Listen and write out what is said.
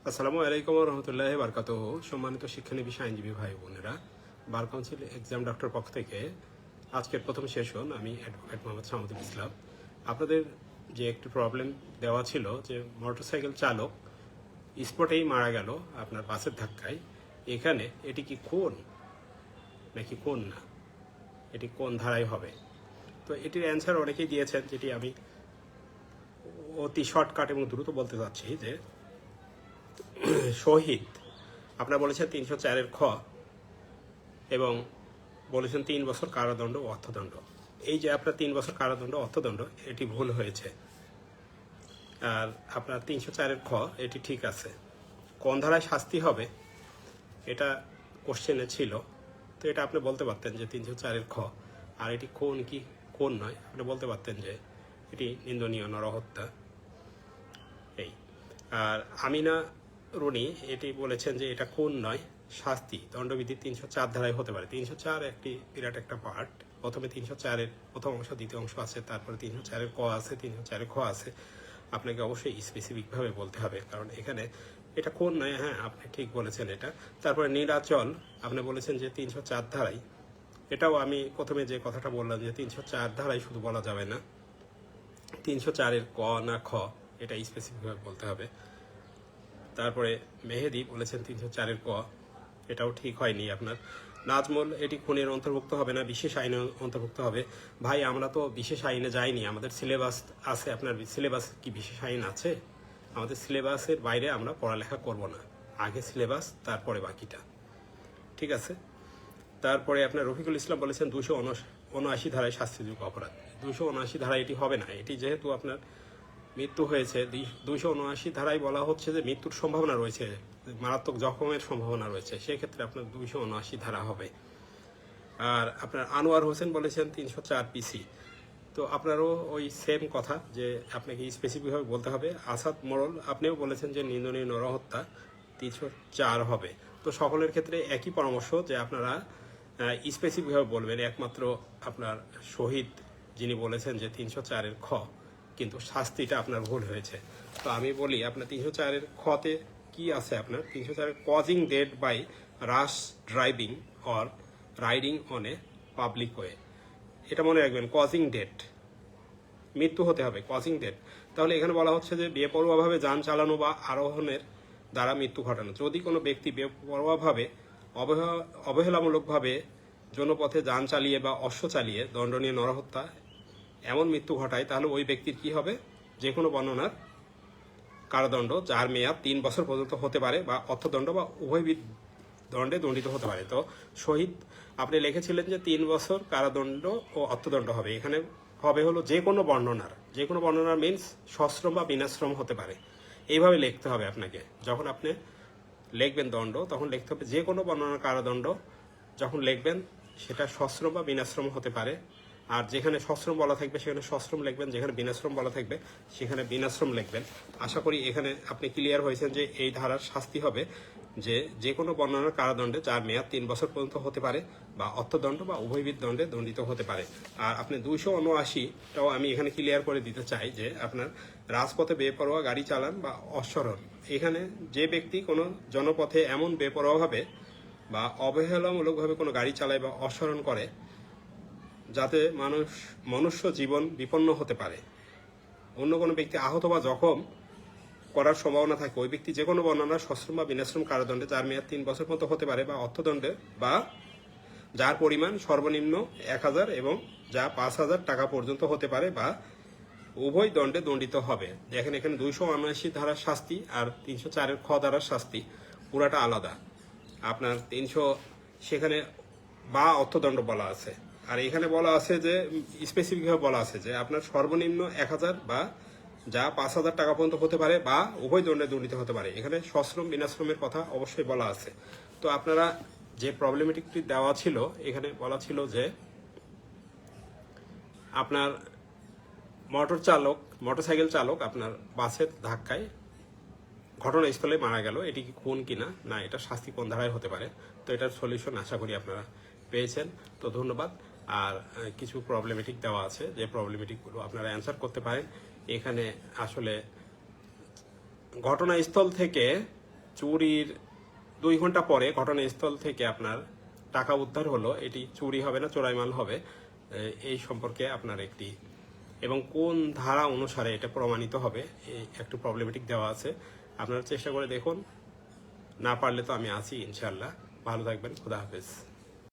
আসসালামু আলাইকুম রহমতুল্লাহ বারকাতুহু। সম্মানিত শিক্ষানবিশ আইনজীবী ভাই বোনেরা, বার কাউন্সিল এক্সাম ডক্টর পক্ষ থেকে আজকের প্রথম সেশন। আমি অ্যাডভোকেট মোহাম্মদ সামুদুল ইসলাম। আপনাদের যে একটি প্রবলেম দেওয়া ছিল যে মোটরসাইকেল চালক স্পটেই মারা গেল আপনার বাসের ধাক্কায়, এখানে এটি কি কোন নাকি কোন না, এটি কোন ধারায় হবে? তো এটির অ্যান্সার অনেকেই দিয়েছেন, যেটি আমি অতি শর্টকাট এবং দ্রুত বলতে চাচ্ছি যে শহীদ আপনারা বলেছেন ৩০৪-এর খ এবং বলেছেন ৩ বছর কারাদণ্ড ও অর্থদণ্ড। এই যে আপনার ৩ বছর কারাদণ্ড অর্থদণ্ড, এটি ভুল হয়েছে। আর আপনার ৩০৪-এর খ এটি ঠিক আছে। কোন ধারায় শাস্তি হবে এটা কোশ্চেনে ছিল, তো এটা আপনি বলতে পারতেন যে ৩০৪-এর খ। আর এটি কোন কি কোন নয়, আপনি বলতে পারতেন যে এটি নিন্দনীয় নরহত্যা। এই আর আমিনা রুনি এটি বলেছেন যে এটা কোন নয়, শাস্তি দণ্ডবিধি ৩০৪ ধারায় হতে পারে। ৩০৪ একটি বিরাট একটা পার্ট। প্রথমে ৩০৪-এর প্রথম অংশ, দ্বিতীয় অংশ আছে, তারপরে ৩০৪-এর ক আছে, ৩০৪-এর খ আছে। আপনাকে অবশ্যই স্পেসিফিকভাবে বলতে হবে, কারণ এখানে এটা কোন নয়। হ্যাঁ, আপনি ঠিক বলেছেন এটা। তারপরে নীলাচল আপনি বলেছেন যে ৩০৪ ধারায়। এটাও আমি প্রথমে যে কথাটা বললাম যে ৩০৪ ধারায় শুধু বলা যাবে না, ৩০৪-এর ক না খ এটা স্পেসিফিকভাবে বলতে হবে। তারপরে মেহেদি বলেছেন ৩০৪-এর ক, এটাও ঠিক হয়নি আপনার। নাজমুল এটি খুনের অন্তর্ভুক্ত হবে না, বিশেষ আইনে অন্তর্ভুক্ত হবে। ভাই, আমরা তো বিশেষ আইনে যাইনি, আমাদের সিলেবাস আছে। আপনার সিলেবাস কি বিশেষ আইন আছে? আমাদের সিলেবাসের বাইরে আমরা পড়ালেখা করব না, আগে সিলেবাস তারপরে বাকিটা, ঠিক আছে? তারপরে আপনার রফিকুল ইসলাম বলেছেন ২৭৯ ধারায় শাস্তিযোগ্য অপরাধ। ২৭৯ ধারায় এটি হবে না, এটি যেহেতু আপনার মৃত্যু হয়েছে। ২৭৯ ধারায় বলা হচ্ছে যে মৃত্যুর সম্ভাবনা রয়েছে, মারাত্মক জখমের সম্ভাবনা রয়েছে, সেক্ষেত্রে আপনার ২৭৯ ধারা হবে। আর আপনার আনোয়ার হোসেন বলেছেন ৩০৪ পিসি। তো আপনারও ওই সেম কথা যে আপনাকে স্পেসিফিকভাবে বলতে হবে। আসাদ মোড়ল আপনিও বলেছেন যে নিন্দনীয় নরহত্যা ৩০৪ হবে। তো সকলের ক্ষেত্রে একই পরামর্শ যে আপনারা স্পেসিফিকভাবে বলবেন। একমাত্র আপনার শহীদ যিনি বলেছেন যে ৩০৪-এর খ, কিন্তু শাস্তিটা আপনার ভুল হয়েছে। তো আমি বলি আপনার ৩০৪-এর খতে কি আছে? আপনার ৩০৪-এর causing death by rash driving or riding on a public way. এটা মনে রাখবেন, কজিং ডেথ, মৃত্যু হতে হবে, কজিং ডেথ। তাহলে এখানে বলা হচ্ছে যে বেপরোয়াভাবে যান চালানো বা আরোহণের দ্বারা মৃত্যু ঘটানো। যদি কোনো ব্যক্তি বেপরোয়াভাবে অবহেলামূলকভাবে জনপথে যান চালিয়ে বা অশ্ব চালিয়ে দণ্ডনীয় নরহত্যা এমন মৃত্যু ঘটায়, তাহলে ওই ব্যক্তির কি হবে? যে কোনো বর্ণনার কারাদণ্ড, যার মেয়াদ ৩ বছর পর্যন্ত হতে পারে, বা অর্থদণ্ড বা উভয় দণ্ডে দণ্ডিত হতে পারে। তো শহীদ আপনি লিখেছিলেন যে ৩ বছর কারাদণ্ড ও অর্থদণ্ড হবে। এখানে হবে হলো যে কোনো বর্ণনার মিনস সশ্রম বা বিনাশ্রম হতে পারে। এইভাবে লিখতে হবে আপনাকে। যখন আপনি লিখবেন দণ্ড, তখন লিখতে হবে যে কোনো বর্ণনার কারাদণ্ড। যখন লিখবেন সেটা সশ্রম বা বিনাশ্রম হতে পারে। আর যেখানে সশ্রম বলা থাকবে সেখানে সশ্রম লিখবেন, যেখানে বিনাশ্রম বলা থাকবে সেখানে বিনাশ্রম লিখবেন। আশা করি এখানে আপনি ক্লিয়ার হয়েছেন যে এই ধারার শাস্তি হবে যে কোনো বর্ণনার কারাদণ্ডে যার মেয়াদ ৩ বছর পর্যন্ত হতে পারে, বা অর্থদণ্ড বা উভয়বিধ দণ্ডে দণ্ডিত হতে পারে। আর আপনি ২৭৯টাও আমি এখানে ক্লিয়ার করে দিতে চাই যে আপনার রাজপথে বেপরোয়া গাড়ি চালান বা অশ্বারোহণ। এখানে যে ব্যক্তি কোনো জনপথে এমন বেপরোয়াভাবে বা অবহেলামূলকভাবে কোনো গাড়ি চালায় বা অশ্বারোহণ করে যাতে মনুষ্য জীবন বিপন্ন হতে পারে, অন্য কোনো ব্যক্তি আহত বা জখম করার সম্ভাবনা থাকে, ওই ব্যক্তি যে কোনো বর্ণনা সশ্রম বা বিনাশ্রম কারাদণ্ডে যার মেয়াদ ৩ বছর পর্যন্ত হতে পারে, বা অর্থদণ্ডে, বা যার পরিমাণ সর্বনিম্ন ১,০০০ এবং যা ৫,০০০ টাকা পর্যন্ত হতে পারে, বা উভয় দণ্ডে দণ্ডিত হবে। দেখেন এখানে ২৭৯ ধারার শাস্তি আর ৩০৪-এর খ ধারার শাস্তি পুরাটা আলাদা। আপনার ৩০০ সেখানে বা অর্থদণ্ড বলা আছে, আর এখানে বলা আছে যে স্পেসিফিকভাবে বলা আছে যে আপনার সর্বনিম্ন ১,০০০ বা যা ৫,০০০ টাকা পর্যন্ত হতে পারে, বা উভয় দণ্ডে দণ্ডিত হতে পারে। এখানে সশ্রম বিনাশ্রমের কথা অবশ্যই বলা আছে। তো আপনারা যে প্রবলেমেটিকটি দেওয়া ছিল, এখানে বলা ছিল যে আপনার মোটরসাইকেল চালক আপনার বাসের ধাক্কায় ঘটনাস্থলে মারা গেল, এটি কি খুন কিনা না, এটা শাস্তি কোন ধারায় হতে পারে। তো এটার সলিউশন আশা করি আপনারা পেয়েছেন। তো ধন্যবাদ। আর কিছু প্রবলেমেটিক দেওয়া আছে, যে প্রবলেমেটিকগুলো আপনারা অ্যান্সার করতে পারেন। এখানে আসলে ঘটনাস্থল থেকে চুরির 2 ঘন্টা পরে ঘটনাস্থল থেকে আপনার টাকা উদ্ধার হলো, এটি চুরি হবে না চোরাই মাল হবে, এই সম্পর্কে আপনার একটি এবং কোন ধারা অনুসারে এটা প্রমাণিত হবে এই একটু প্রবলেমেটিক দেওয়া আছে। আপনারা চেষ্টা করে দেখুন, না পারলে তো আমি আছি ইনশাল্লাহ। ভালো থাকবেন, খুদা হাফেজ।